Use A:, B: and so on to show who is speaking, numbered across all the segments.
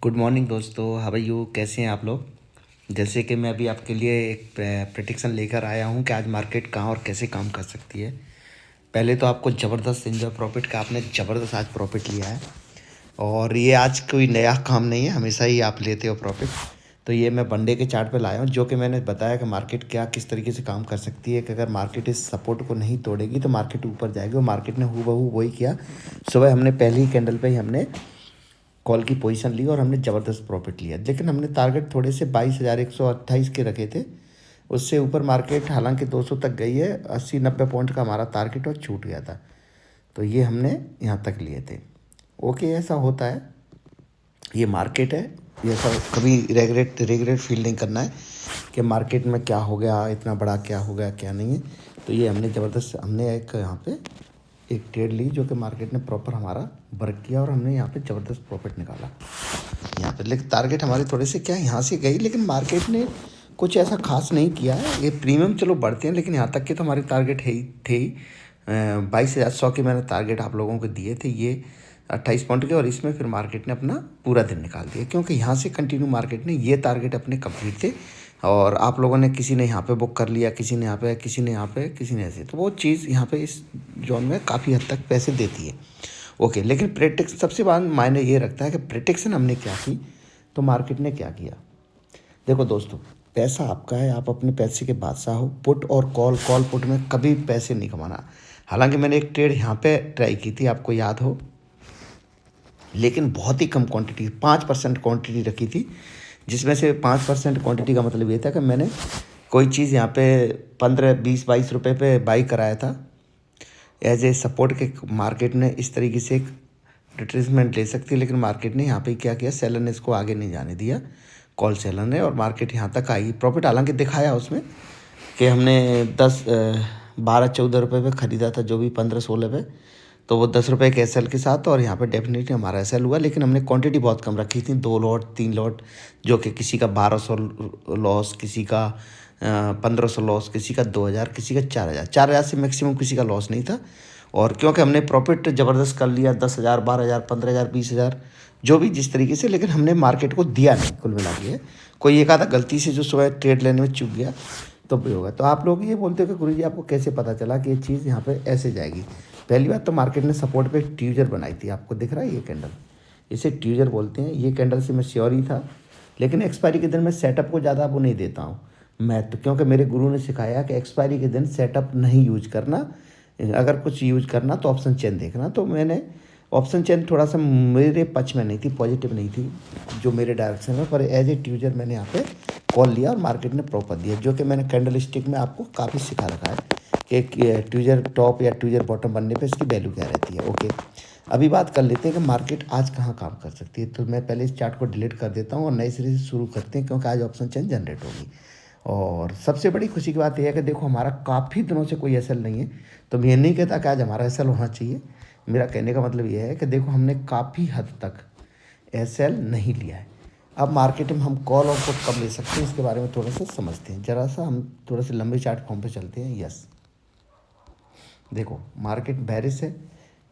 A: Good morning दोस्तों, how are you? कैसे हैं आप लोग? जैसे कि मैं अभी आपके लिए एक प्रेडिक्शन लेकर आया हूं कि आज मार्केट कहां और कैसे काम कर सकती है। पहले तो आपको ज़बरदस्त इंजॉय प्रॉफिट का आपने ज़बरदस्त आज प्रॉफिट लिया है। और ये आज कोई नया काम नहीं है, हमेशा ही आप लेते हो प्रॉफिट। तो ये मैं वनडे के चार्ट पे लाया हूँ, जो कि मैंने बताया कि मार्केट क्या किस तरीके से काम कर सकती है कि अगर मार्केट इस सपोर्ट को नहीं तोड़ेगी तो मार्केट ऊपर जाएगी। और मार्केट ने हूबहू वही किया। सुबह हमने पहली कैंडल पे ही हमने कॉल की पोजीशन ली और हमने ज़बरदस्त प्रॉफिट लिया। लेकिन हमने टारगेट थोड़े से 22,128 के रखे थे। उससे ऊपर मार्केट हालांकि 200 तक गई है। 80-90 पॉइंट का हमारा टारगेट और छूट गया था। तो ये हमने यहाँ तक लिए थे। ओके, ऐसा होता है, ये मार्केट है। ये सब कभी रेगरेट फील नहीं करना है कि मार्केट में क्या हो गया, इतना बड़ा क्या हो गया, क्या नहीं है। तो ये हमने ज़बरदस्त हमने एक यहाँ पे एक ट्रेड ली जो कि मार्केट ने प्रॉपर हमारा वर्क किया और हमने यहाँ पे ज़बरदस्त प्रॉफिट निकाला यहाँ पे। लेकिन टारगेट हमारे थोड़े से क्या यहाँ से गई, लेकिन मार्केट ने कुछ ऐसा खास नहीं किया है। ये प्रीमियम चलो बढ़ते हैं, लेकिन यहाँ तक के तो हमारे टारगेट है ही थे ही। 22,100 के मैंने टारगेट आप लोगों को दिए थे, ये 28 पॉइंट के। और इसमें फिर मार्केट ने अपना पूरा दिन निकाल दिया, क्योंकि यहाँ से कंटिन्यू मार्केट ने ये टारगेट अपने कंप्लीट थे। और आप लोगों ने किसी ने यहाँ पे बुक कर लिया, किसी ने यहाँ पे, किसी ने यहाँ पे, किसी ने ऐसे। तो वो चीज़ यहाँ पे इस जोन में काफ़ी हद तक पैसे देती है। ओके, लेकिन प्रेडिक्शन सबसे बाद मायने ये रखता है कि प्रेडिक्शन हमने क्या की तो मार्केट ने क्या किया। देखो दोस्तों, पैसा आपका है, आप अपने पैसे के बादशाह हो। पुट और कॉल पुट में कभी पैसे नहीं कमाना। हालांकि मैंने एक ट्रेड यहाँ पे ट्राई की थी, आपको याद हो, लेकिन बहुत ही कम क्वांटिटी, 5% क्वांटिटी रखी थी। जिसमें से 5% क्वांटिटी का मतलब ये था कि मैंने कोई चीज़ यहाँ पे 15, 20, 22 रुपये पे बाई कराया था एज ए सपोर्ट के। मार्केट ने इस तरीके से एक रिट्रेसमेंट ले सकती है, लेकिन मार्केट ने यहाँ पे क्या किया, सेलर ने इसको आगे नहीं जाने दिया, कॉल सेलर ने। और मार्केट यहाँ तक आई, प्रॉफिट हालांकि दिखाया उसमें कि हमने 12-14 रुपये पे ख़रीदा था, जो भी 15-16 पे। तो वो 10 रुपये के एसएल के साथ, और यहाँ पे डेफिनेटली हमारा एसएल हुआ। लेकिन हमने क्वांटिटी बहुत कम रखी थी, 2 लॉट 3 लॉट, जो कि किसी का 1200 लॉस, किसी का 1500 लॉस, किसी का 2000, किसी का 4000। 4000 से मैक्सिमम किसी का लॉस नहीं था। और क्योंकि हमने प्रॉफिट ज़बरदस्त कर लिया, 10,000, 12,000, 15,000, 20,000, जो भी जिस तरीके से, लेकिन हमने मार्केट को दिया नहीं कुल मिला के। कोई एक आधा गलती से जो सुबह ट्रेड लेने में चूक गया तो भी होगा। तो आप लोग ये बोलते हो कि गुरुजी आपको कैसे पता चला कि ये चीज़ यहाँ पे ऐसे जाएगी। पहली बात तो मार्केट ने सपोर्ट पे ट्यूजर बनाई थी, आपको दिख रहा है ये कैंडल, इसे ट्यूजर बोलते हैं। ये कैंडल से मैं श्योर ही था, लेकिन एक्सपायरी के दिन मैं सेटअप को ज़्यादा वो नहीं देता हूँ मैं तो, क्योंकि मेरे गुरु ने सिखाया कि एक्सपायरी के दिन सेटअप नहीं यूज करना। अगर कुछ यूज करना तो ऑप्शन चेन देखना। तो मैंने ऑप्शन चेन थोड़ा सा मेरे पक्ष में नहीं थी, पॉजिटिव नहीं थी जो मेरे डायरेक्शन में, पर एज ए ट्यूजर मैंने यहाँ पे कॉल लिया और मार्केट ने प्रॉपर दिया, जो कि मैंने कैंडल स्टिक में आपको काफ़ी सिखा रखा है कि ट्यूजर टॉप या ट्यूजर बॉटम बनने पे इसकी वैल्यू क्या रहती है। ओके, अभी बात कर लेते हैं कि मार्केट आज कहाँ काम कर सकती है। तो मैं पहले इस चार्ट को डिलीट कर देता हूँ और नए सिरे से शुरू करते हैं, क्योंकि आज ऑप्शन चेन जनरेट होगी। और सबसे बड़ी खुशी की बात यह है कि देखो, हमारा काफ़ी दिनों से कोई एसएल नहीं है। तो मैं ये नहीं कहता कि आज हमारा एसएल होना चाहिए। मेरा कहने का मतलब ये है कि देखो, हमने काफ़ी हद तक एसएल नहीं लिया है। अब मार्केट में हम कॉल और पुट कब ले सकते हैं, इसके बारे में थोड़ा सा समझते हैं। ज़रा सा हम थोड़ा सा लंबे चार्ट फॉर्म पे चलते हैं। यस, देखो मार्केट बेरिश है,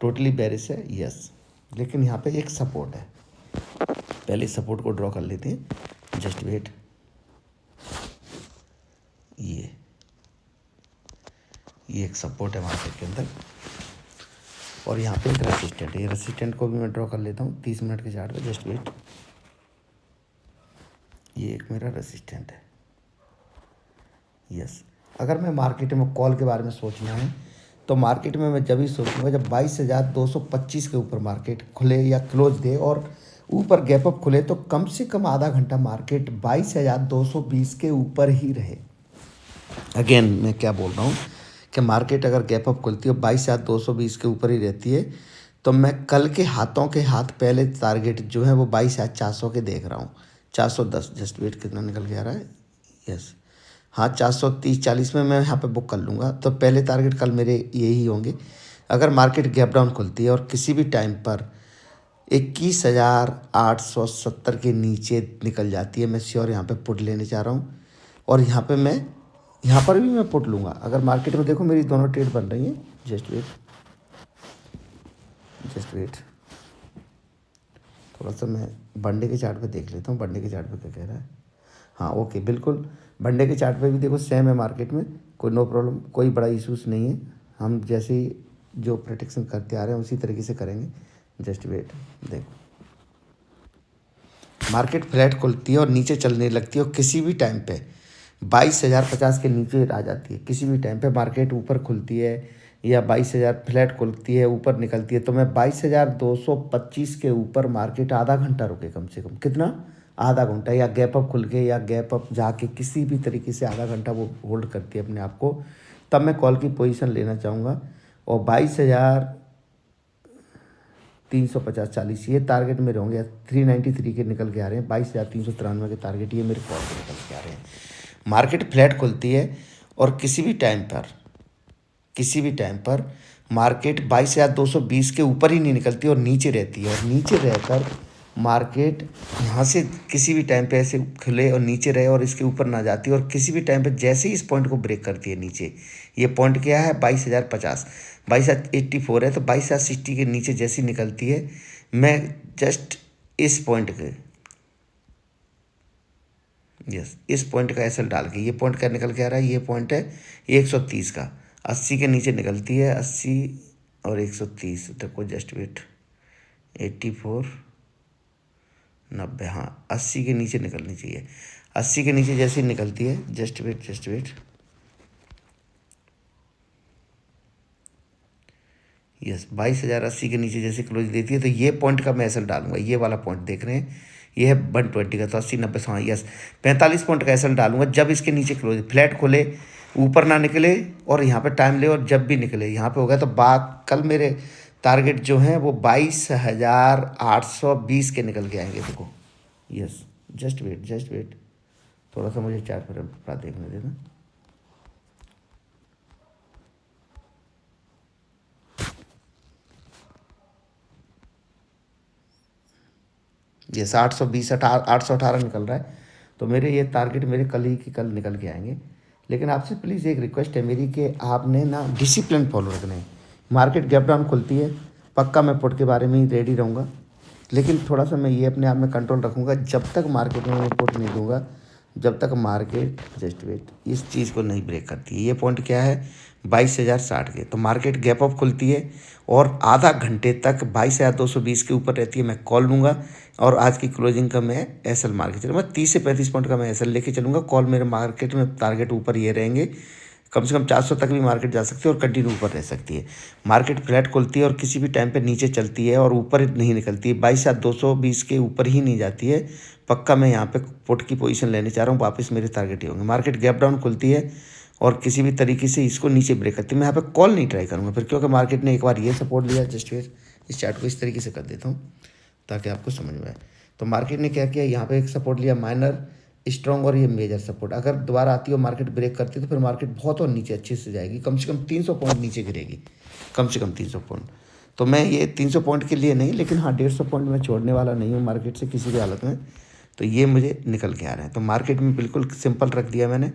A: टोटली बेरिश है, यस। लेकिन यहाँ पे एक सपोर्ट है, पहले सपोर्ट को ड्रॉ कर लेते हैं। जस्ट वेट, ये एक सपोर्ट है मार्केट के अंदर, और यहाँ पे एक रेसिस्टेंट है। ये रेसिस्टेंट को भी मैं ड्रॉ कर लेता हूँ 30 मिनट के चार्ट पे। जस्ट वेट, ये एक मेरा रेसिस्टेंट है। यस, अगर मैं मार्केट में कॉल के बारे में सोचना है तो मार्केट में मैं जब ही सोचूंगा जब 22,225 के ऊपर मार्केट खुले या क्लोज दे और ऊपर गैप अप खुले, तो कम से कम आधा घंटा मार्केट 22,220 के ऊपर ही रहे। अगेन मैं क्या बोल रहा हूँ कि मार्केट अगर गैप अप खुलती है 22,220 के ऊपर ही रहती है, तो मैं कल के हाथों के हाथ पहले टारगेट जो है वो 22,400 के देख रहा हूँ। 410, जस्ट वेट, कितना निकल के आ रहा है। यस, हाँ, 430-40 में मैं यहाँ पे बुक कर लूँगा। तो पहले टारगेट कल मेरे यही होंगे। अगर मार्केट गैप डाउन खुलती है और किसी भी टाइम पर 21,870 के नीचे निकल जाती है, मैं श्योर यहाँ पे पुट लेने जा रहा हूँ। और यहाँ पे मैं यहाँ पर भी मैं पुट लूँगा। अगर मार्केट में देखो मेरी दोनों ट्रेड बन रही हैं। जस्ट वेट, थोड़ा सा मैं वनडे के चार्ट पे देख लेता हूँ, वनडे के चार्ट पे क्या कह रहा है। हाँ ओके, बिल्कुल वनडे के चार्ट पे भी देखो सेम है मार्केट में, कोई नो प्रॉब्लम, कोई बड़ा इशूज़ नहीं है। हम जैसे ही जो प्रोटेक्शन करते आ रहे हैं उसी तरीके से करेंगे। जस्ट वेट, देखो मार्केट फ्लैट खुलती है और नीचे चलने लगती है, और किसी भी टाइम पे 22,050 के नीचे आ जाती है। किसी भी टाइम पे मार्केट ऊपर खुलती है या 22,000 फ्लैट खुलती है, ऊपर निकलती है, तो मैं 22,225 के ऊपर मार्केट आधा घंटा रुके कम से कम, कितना, आधा घंटा, या गैप अप खुल के या गैप अप जाके किसी भी तरीके से आधा घंटा वो होल्ड करती है अपने आप को, तब मैं कॉल की पोजीशन लेना चाहूँगा। और 22,350-40 ये टारगेट मेरे होंगे। 393 के निकल के आ रहे हैं, 22,393 के टारगेट ये मेरे कॉल के निकल के आ रहे हैं। मार्केट फ्लैट खुलती है और किसी भी टाइम पर मार्केट 22,220 के ऊपर ही नहीं निकलती और नीचे रहती है, और नीचे रहकर मार्केट यहाँ से किसी भी टाइम पे ऐसे खुले और नीचे रहे और इसके ऊपर ना जाती, और किसी भी टाइम पे जैसे ही इस पॉइंट को ब्रेक करती है नीचे, ये पॉइंट क्या है 22,050, 22,084 है, तो 22,060 के नीचे जैसी निकलती है, मैं जस्ट इस पॉइंट के, यस इस पॉइंट का एसएल डाल के, ये पॉइंट का निकल के आ रहा है, ये पॉइंट है 130 का, 80 के नीचे निकलती है, 80 और 130, देखो जस्ट वेट, 84, 90, हाँ 80 के नीचे निकलनी चाहिए। 80 के नीचे जैसे ही निकलती है, जस्ट वेट, यस 22,080 के नीचे जैसे क्लोज देती है, तो ये पॉइंट का मैं एसएल डालूंगा, ये वाला पॉइंट देख रहे हैं, ये है 120 का, तो 80, 90, हाँ यस 45 पॉइंट का एसएल डालूंगा जब इसके नीचे क्लोज फ्लैट खोले, ऊपर ना निकले, और यहाँ पे टाइम ले, और जब भी निकले यहाँ पे हो गया, तो बात कल मेरे टारगेट जो हैं वो 22,820 के निकल के आएंगे, देखो यस। जस्ट वेट, थोड़ा सा मुझे चार्ट पर देखने देना। ये 820, 818 निकल रहा है, तो मेरे ये टारगेट मेरे कल ही के कल निकल के आएंगे। लेकिन आपसे प्लीज़ एक रिक्वेस्ट है मेरी कि आपने ना डिसिप्लिन फॉलो रखना है। मार्केट गैप डाउन खुलती है, पक्का मैं पुट के बारे में ही रेडी रहूँगा, लेकिन थोड़ा सा मैं ये अपने आप में कंट्रोल रखूँगा, जब तक मार्केट में मैं पुट नहीं दूँगा, जब तक मार्केट, जस्ट वेट, इस चीज़ को नहीं ब्रेक करती है। ये पॉइंट क्या है 22,060 के, तो मार्केट गैप अप खुलती है और आधा घंटे तक 22,220 के ऊपर रहती है, मैं कॉल लूँगा, और आज की क्लोजिंग का मैं एसएल मार के चलूँगा, 30 से 35 पॉइंट का मैं एसएल लेके चलूँगा। कॉल मेरे मार्केट में टारगेट ऊपर ये रहेंगे, कम से कम 400 तक भी मार्केट जा सकती है और कंटिन्यू ऊपर रह सकती है। मार्केट फ्लैट खुलती है और किसी भी टाइम पे नीचे चलती है और ऊपर नहीं निकलती है, 22,220 के ऊपर ही नहीं जाती है, पक्का मैं यहाँ पे पुट की पोजीशन लेने चाह रहा हूँ, वापस मेरे टारगेट ही होंगे। मार्केट गैप डाउन खुलती है और किसी भी तरीके से इसको नीचे ब्रेक करती है, मैं यहाँ पे कॉल नहीं ट्राई करूँगा फिर, क्योंकि मार्केट ने एक बार ये सपोर्ट लिया। जस्ट फिर इस चार्ट को इस तरीके से कर देता हूँ ताकि आपको समझ में आए। तो मार्केट ने क्या किया, यहाँ पे एक सपोर्ट लिया माइनर, स्ट्रॉन्ग और ये मेजर सपोर्ट, अगर दोबारा आती है और मार्केट ब्रेक करती है तो फिर मार्केट बहुत और नीचे अच्छे से जाएगी, कम से कम 300 पॉइंट नीचे गिरेगी, कम से कम 300 पॉइंट। तो मैं ये 300 पॉइंट के लिए नहीं, लेकिन हाँ 150 पॉइंट मैं छोड़ने वाला नहीं हूँ मार्केट से किसी भी हालत में। तो ये मुझे निकल के आ रहे हैं, तो मार्केट में बिल्कुल सिंपल रख दिया मैंने,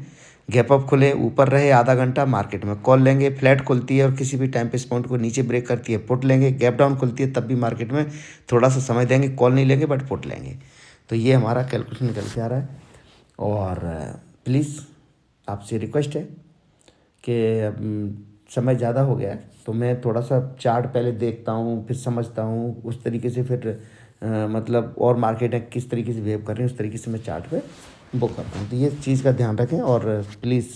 A: गैप अप खुले ऊपर रहे आधा घंटा, मार्केट में कॉल लेंगे, फ्लैट खुलती है और किसी भी टाइम पे इस पॉइंट को नीचे ब्रेक करती है पुट लेंगे, गैप डाउन खुलती है तब भी मार्केट में थोड़ा सा समय देंगे, कॉल नहीं लेंगे बट पुट लेंगे। तो ये हमारा कैलकुलेशन निकल के आ रहा है। और प्लीज़ आपसे रिक्वेस्ट है कि समय ज़्यादा हो गया है, तो मैं थोड़ा सा चार्ट पहले देखता हूँ, फिर समझता हूँ, उस तरीके से फिर मतलब और मार्केट किस तरीके से बिहेव कर रही है उस तरीके से मैं चार्ट पे बुक करता हूँ। तो ये चीज़ का ध्यान रखें और प्लीज़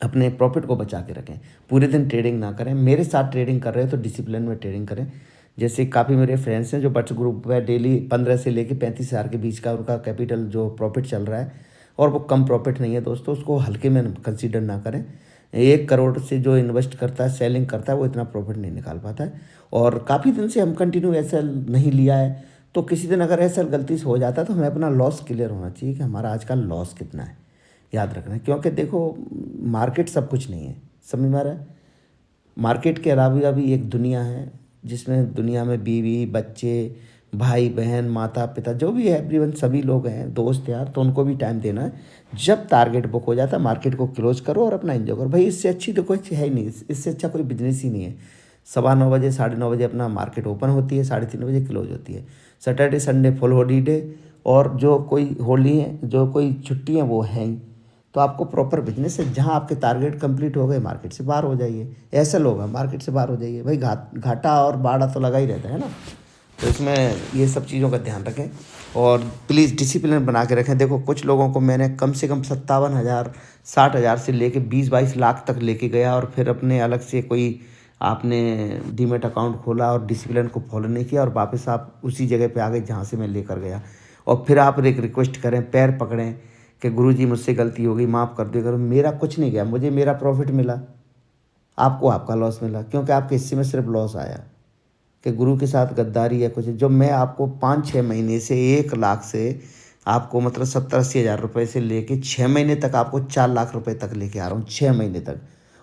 A: अपने प्रॉफिट को बचा के रखें, पूरे दिन ट्रेडिंग ना करें। मेरे साथ ट्रेडिंग कर रहे हैं तो डिसिप्लिन में ट्रेडिंग करें। जैसे काफ़ी मेरे फ्रेंड्स हैं जो बट्स ग्रुप है, डेली 15 से लेके 35,000 के बीच का उनका कैपिटल जो प्रॉफिट चल रहा है, और वो कम प्रॉफिट नहीं है दोस्तों, उसको हल्के में कंसीडर ना करें। 1 करोड़ से जो इन्वेस्ट करता है, सेलिंग करता है, वो इतना प्रॉफिट नहीं निकाल पाता है। और काफ़ी दिन से हम कंटिन्यू एसएल नहीं लिया है, तो किसी दिन अगर एसएल गलती से हो जाता है तो हमें अपना लॉस क्लियर होना चाहिए कि हमारा आज का लॉस कितना है, याद रखना है। क्योंकि देखो मार्केट सब कुछ नहीं है, समझ में आ रहा है। मार्केट के अलावा भी एक दुनिया है, जिसमें दुनिया में बीवी बच्चे भाई बहन माता पिता जो भी है एवरीवन सभी लोग हैं, दोस्त यार, तो उनको भी टाइम देना है। जब टारगेट बुक हो जाता है मार्केट को क्लोज करो और अपना एंजॉय करो भाई, इससे अच्छी तो कोई है ही नहीं, इससे अच्छा कोई बिजनेस ही नहीं है। 9:15 9:30 अपना मार्केट ओपन होती है, 3:30 क्लोज होती है। सैटरडे संडे फुल हॉलीडे, और जो कोई होली है, जो कोई छुट्टी है वो है ही। तो आपको प्रॉपर बिजनेस है, जहाँ आपके टारगेट कंप्लीट हो गए मार्केट से बाहर हो जाइए। ऐसे लोग हैं, मार्केट से बाहर हो जाइए भाई, घाटा और बाड़ा तो लगा ही रहता है ना। तो इसमें ये सब चीज़ों का ध्यान रखें और प्लीज़ डिसिप्लिन बना के रखें। देखो कुछ लोगों को मैंने कम से कम 57,000 60,000 से लेके 20-22 लाख तक लेके गया, और फिर अपने अलग से कोई आपने डीमेट अकाउंट खोला और डिसिप्लिन को फॉलो नहीं किया, और वापस आप उसी जगह पे आ गए जहाँ से मैं लेकर गया। और फिर आप एक रिक्वेस्ट करें, पैर पकड़ें कि गुरुजी मुझसे गलती हो गई, माफ़ कर दिया करो। मेरा कुछ नहीं गया, मुझे मेरा प्रॉफिट मिला, आपको आपका लॉस मिला, क्योंकि आपके हिस्से में सिर्फ लॉस आया कि गुरु के साथ गद्दारी है कुछ। जो मैं आपको 5-6 महीने से 1 लाख से आपको मतलब 70-80 हज़ार रुपये से लेके 6 महीने तक आपको 4 लाख रुपए तक लेके आ रहा हूँ, 6 महीने तक।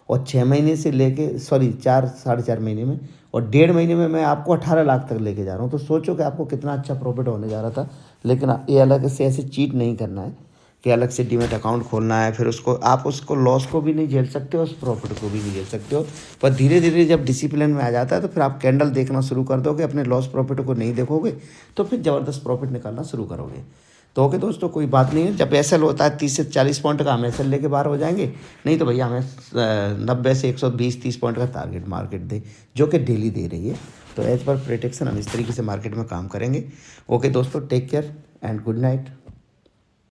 A: और 6 महीने से लेके 4 4.5 महीने में, और 1.5 महीने में मैं आपको 18 लाख तक लेके जा रहा हूँ। तो सोचो कि आपको कितना अच्छा प्रॉफिट होने जा रहा था। लेकिन ये अलग से ऐसे चीट नहीं करना है कि अलग से डीमेट अकाउंट खोलना है, फिर उसको आप उसको लॉस को भी नहीं झेल सकते हो, उस प्रॉफिट को भी नहीं झेल सकते हो। पर धीरे धीरे जब डिसिप्लिन में आ जाता है तो फिर आप कैंडल देखना शुरू कर दोगे, अपने लॉस प्रॉफिट को नहीं देखोगे, तो फिर ज़बरदस्त प्रॉफिट निकालना शुरू करोगे। तो ओके दोस्तों, कोई बात नहीं है। जब एसएल होता है 30 से 40 पॉइंट का, हम एसएल लेके बाहर हो जाएंगे। नहीं तो भैया हमें 90 से 120-30 पॉइंट का टारगेट मार्केट दे, जो कि डेली दे रही है। तो एज पर प्रेडिक्शन हम इस तरीके से मार्केट में काम करेंगे। ओके दोस्तों, take care and good night.